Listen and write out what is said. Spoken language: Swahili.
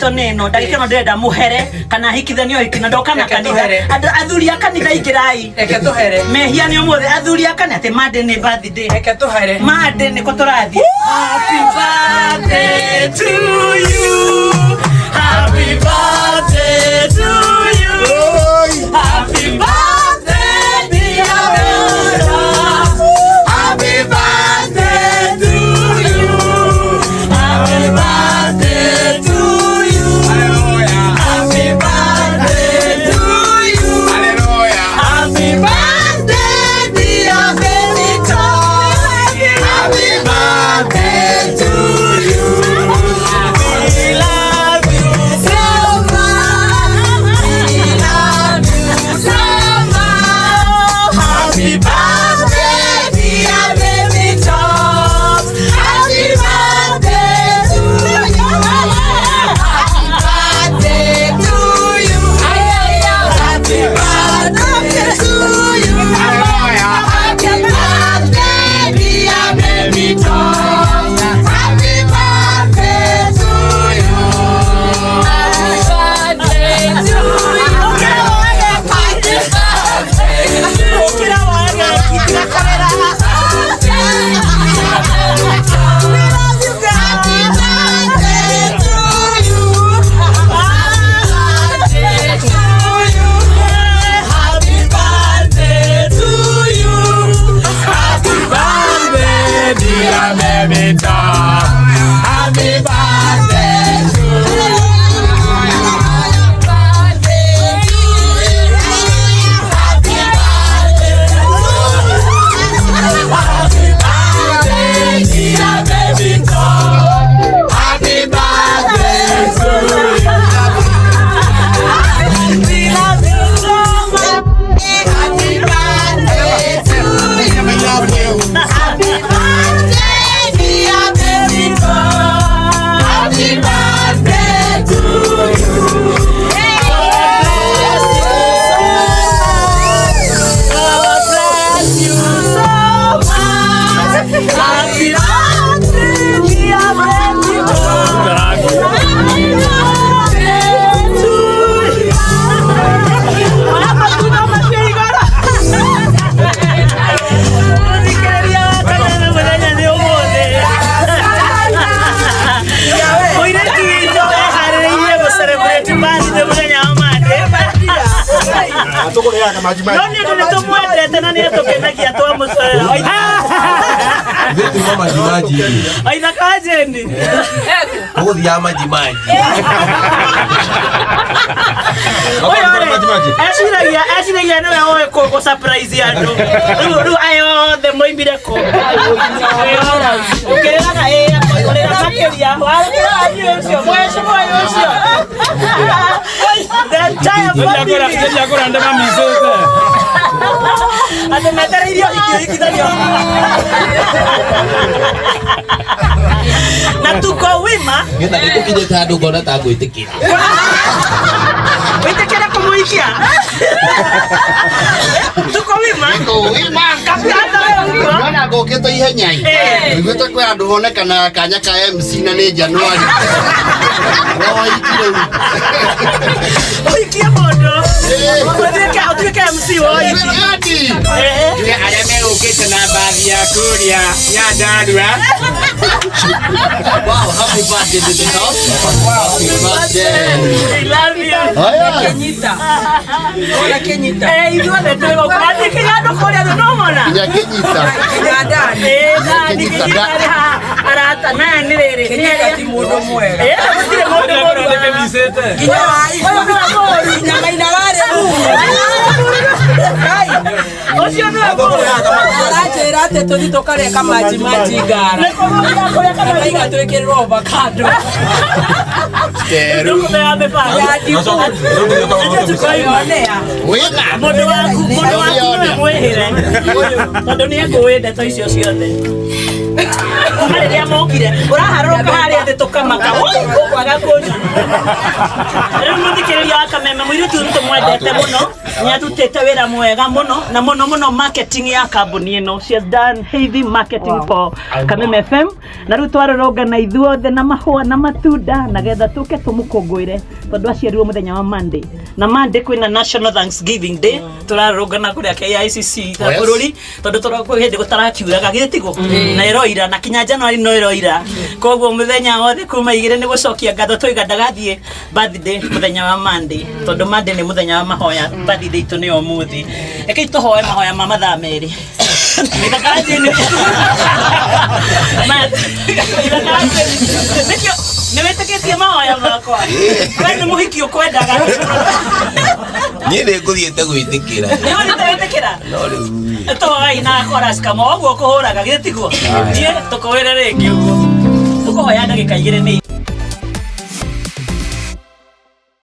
Toneno ndagika no ndenda muhere kana hikithanio hikina ndoka na kanitha athuri akanitha ikirai eke tuhere mehia ni umuthe athuri akana ate mande ni birthday eke tuhere mande ni ko turathi happy birthday to you happy birthday to you happy birthday dear Rhoda happy birthday to you happy birthday to you hallelujah happy birthday to you hallelujah happy birthday dear Benito happy birthday to you we love you so much we love you so much happy birthday dear Benito happy birthday to you happy birthday to you happy birthday dear Benito happy birthday to you happy birthday to Noni ndio tumwete na ni tukenagia tu mzee. Vipi mama maji? Aina kaje ni? Hodi ya maji. Ashiragia no yawe ko surprise yando. Ru ayo the moimbire ko. Ukerera na ukerera makeria. Wala ayo mweshi mweshi. The entire Agora anda na miseta. Ate metera irio ikithanio. Na tuko wima. Ngeta nitukije tando ngona ta ngwitikira. Witikira kumuikia. Tuko wima. Tuko wima. Kapitana wewe. Bwana goketa ihenyai. Ngwita kwa andu honekana kanya ka MC na ni Januari. Wao ikire. Wikia mondo. Tuweke MC woi. Yule aleme ukete na baadhi ya kuria ya dadua. Wow, happy birthday to the house. Happy birthday. I love you. Haya. Kenyita. Hola Kenyita. Hizo ndio kwa Kenyata kwa ndio mona. Ya Kenyita. Kenyata. Kenyita. Arata na nilere. Kenyata ti mundo mwega. Mutire mundo mwega. Ndeke miseta. Kinyoi. Nyama inawale. Osio ndio hapo. Arate tolito kale kama maji gara. Kaiga tuweke roba kado. Teru. Wega. Mondo waku mwehere. Mondo ni akuwenda to icio ciothe. maria mokire uraharuka haria thi tukamaka kwaga kunya riu muthikiriria wa Kameme muiritu ruto mwendete muno nyatutete wira mwega muno na muno marketing ya kambuni ino. She has done heavy marketing for Kameme FM na riu twarorongana ithuothe na mahua na matunda na getha tuke tumukungwire tondu aciarirwo muthenya wa Monday na Monday kwina National Thanksgiving Day turarongana kuria KICC ta bururi tondu turakwo hindi gutarakiuraga gitigo na iroira na kinya January no iroira koguo muthenya wothe kuma igire ni gucokia ngatho twiga ndagathie birthday muthenya wa Monday tondu Monday ni muthenya wa mahoya birthday itu ni omuthi eke tuhoe mahoya ma mathaa meri nikakajini nikio nimeteketie mahoya makwa kwani muhiki ukwendaga Niĩ nĩ ngũthiĩte gwĩtĩkĩra. Nĩ ũgũthiĩte no rĩu toai na chorus kama ũguo kũhũraga gĩtigo niĩ tũkũwĩre rĩngĩ ũguo tũkũhoya ndagĩka igĩrĩ nĩ